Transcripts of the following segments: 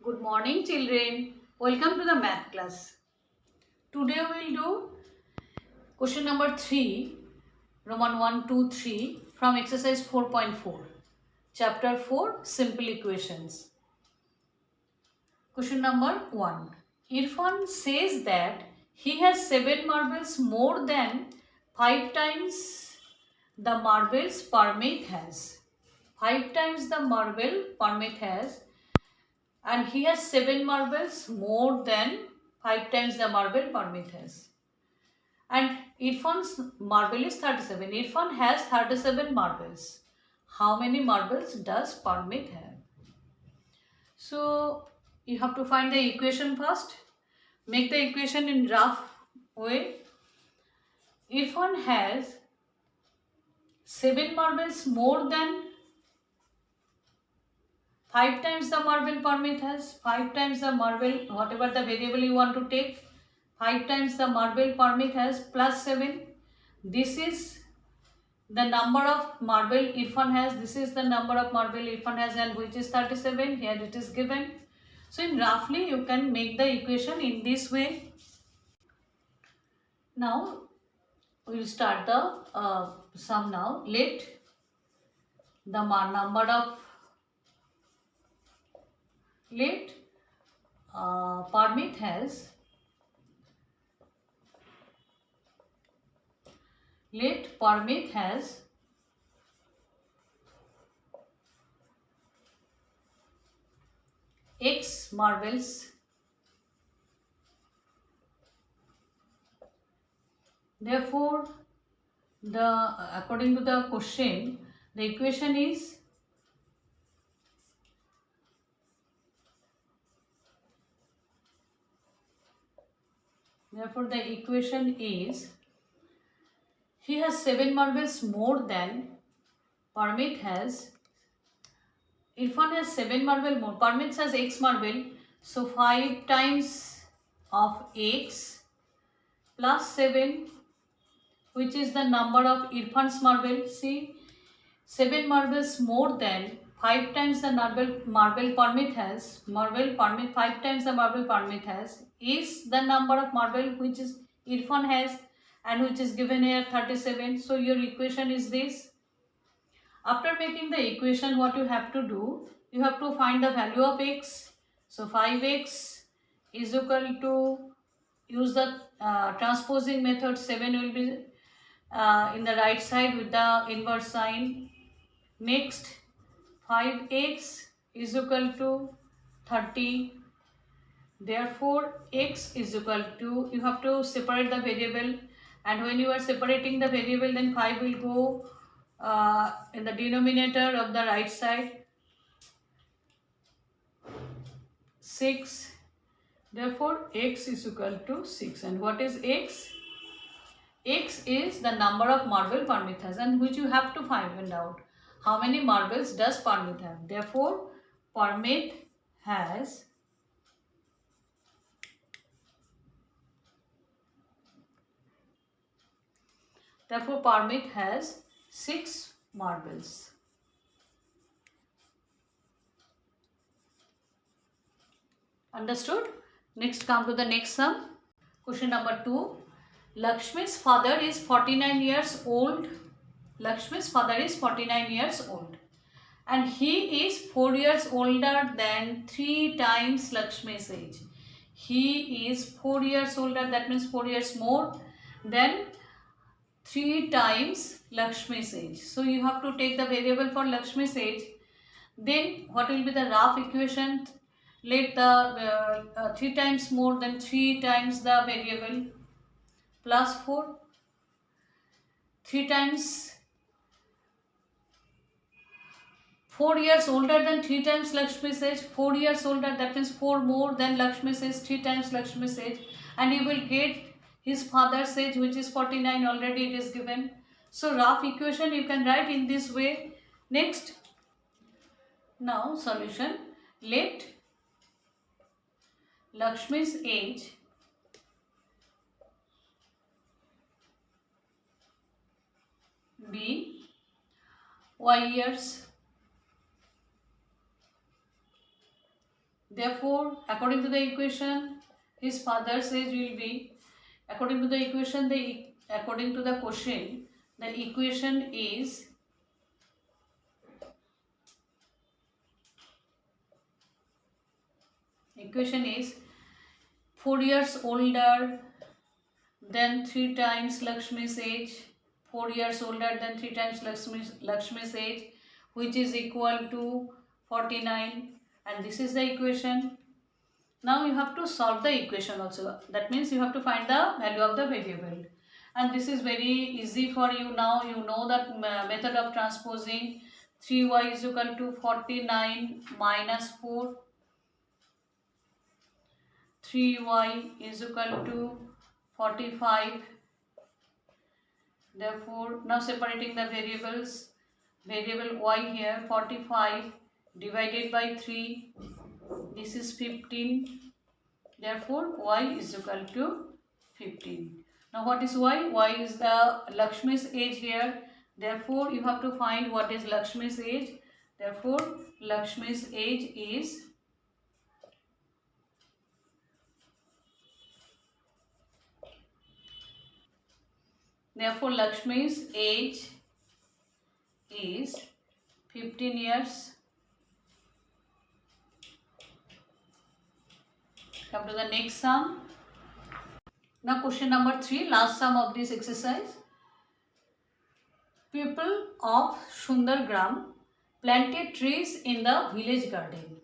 Good morning children. Welcome to the math class. Today we will do question number 3, Roman 1, 2, 3 from exercise 4.4. Chapter 4, Simple Equations. Question number 1. Irfan says that he has 7 marbles more than 5 times the marbles Parmeet has. 5 times the marble Parmeet has, and he has 7 marbles more than 5 times the marble Parmeet has. And Irfan's marble is 37. Irfan has 37 marbles. How many marbles does Parmeet have? So you have to find the equation first. Make the equation in rough way. Irfan has 7 marbles more than 5 times the marble Parmeet has. 5 times the marble, whatever the variable you want to take, 5 times the marble Parmeet has plus 7. This is the number of marble Irfan has. This is the number of marble Irfan has, and which is 37. Here it is given. So in roughly you can make the equation in this way. Now we will start the sum now. Let the number of Parmeet has X marbles. Therefore, according to the question, the equation is he has 7 marbles more than Parmeet has. Irfan has 7 marble more. Parmeet has X marble. So 5 times of X plus 7, which is the number of Irfan's marble. See, 7 marbles more than 5 times the marble Parmeet has. 5 times the marble Parmeet has is the number of marble which is Irfan has, and which is given here 37. So your equation is this. After making the equation, what you have to do, you have to find the value of x. So 5x is equal to, use the transposing method, 7 will be in the right side with the inverse sign. Next, 5x is equal to 30. Therefore, x is equal to, you have to separate the variable, and when you are separating the variable, then 5 will go in the denominator of the right side. 6. Therefore, x is equal to 6. And what is x? X is the number of marble Parmeet has, and which you have to find out. How many marbles does Parmeet have? Therefore, Parmeet has Therefore, Parmeet has 6 marbles. Understood? Next, come to the next sum. Question number 2. Lakshmi's father is 49 years old. Lakshmi's father is 49 years old. And he is 4 years older than 3 times Lakshmi's age. He is 4 years older, that means 4 years more than 3 times Lakshmi's age. So you have to take the variable for Lakshmi's age. Then what will be the rough equation? Let the 3 times more than 3 times the variable plus 4. 3 times 4 years older than 3 times Lakshmi's age. 4 years older, that means 4 more than Lakshmi's age, 3 times Lakshmi's age. And you will get his father's age, which is 49, already it is given. So rough equation you can write in this way. Next, now solution. Let Lakshmi's age be y years. Therefore, according to the equation, his father's age will be, according to the equation, according to the question, the equation is equation is 4 years older than 3 times Lakshmi's age, 4 years older than 3 times Lakshmi's age, which is equal to 49, and this is the equation. Now you have to solve the equation also. That means you have to find the value of the variable. And this is very easy for you now. You know that method of transposing. 3y is equal to 49 minus 4. 3y is equal to 45. Therefore, now separating the variables. Variable y here 45 divided by 3. This is 15. Therefore, y is equal to 15. Now, what is y? Y is the Lakshmi's age here. Therefore, you have to find what is Lakshmi's age. Therefore, Lakshmi's age is Lakshmi's age is 15 years. Come to the next sum. Now question number 3, last sum of this exercise. People of Sundargram planted trees in the village garden.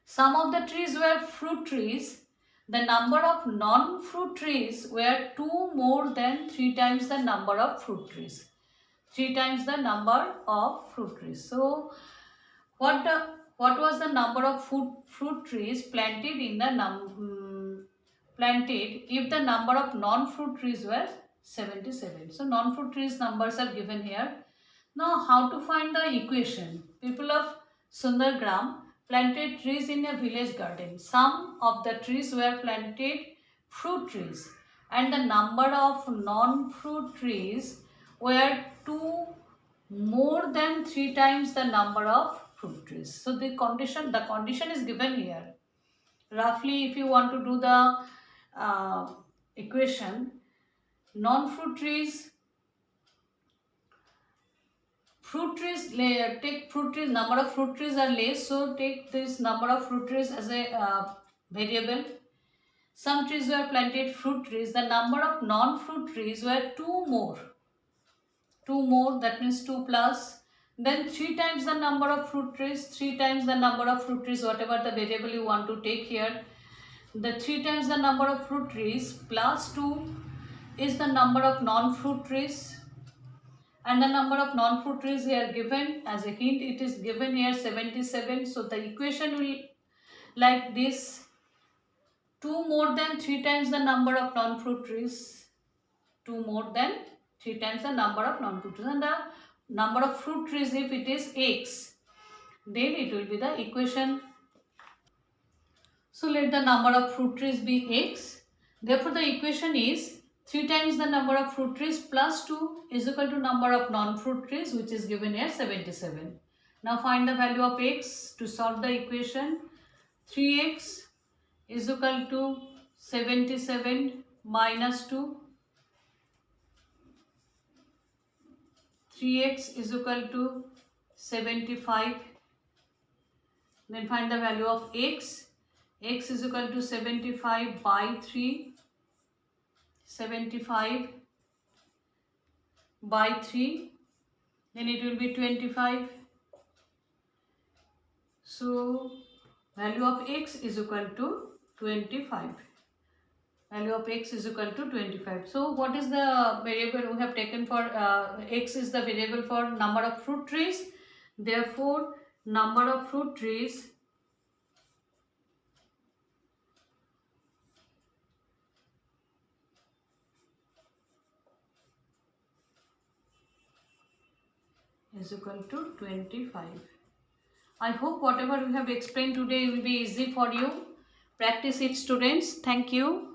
Some of the trees were fruit trees. The number of non-fruit trees were 2 more than 3 times the number of fruit trees. 3 times the number of fruit trees. So what was the number of fruit trees planted in the planted if the number of non-fruit trees were 77? So non-fruit trees numbers are given here. Now how to find the equation? People of Sundargram planted trees in a village garden. Some of the trees were planted fruit trees and the number of non-fruit trees were 2 more than 3 times the number of fruit trees. So the condition is given here. Roughly, if you want to do the equation, non-fruit trees, take fruit trees, number of fruit trees are less, so take this number of fruit trees as a variable. Some trees were planted fruit trees, the number of non-fruit trees were 2 more. 2 more, that means 2 plus. Then 3 times the number of fruit trees, 3 times the number of fruit trees, whatever the variable you want to take here. The 3 times the number of fruit trees plus 2 is the number of non-fruit trees. And the number of non-fruit trees here given as a hint, it is given here 77. So the equation will like this: 2 more than 3 times the number of non-fruit trees, 2 more than 3 times the number of non-fruit trees, and the number of fruit trees, if it is x, then it will be the equation. So let the number of fruit trees be x. Therefore the equation is 3 times the number of fruit trees plus 2 is equal to number of non-fruit trees, which is given here 77. Now find the value of x to solve the equation. 3x is equal to 77 minus 2. 3x is equal to 75. Then find the value of x. X is equal to 75 by 3. 75 by 3. Then it will be 25. So value of x is equal to 25. Value of x is equal to 25. So what is the variable we have taken for x is the variable for number of fruit trees. Therefore number of fruit trees is equal to 25. I hope whatever we have explained today will be easy for you. Practice it, students. Thank you.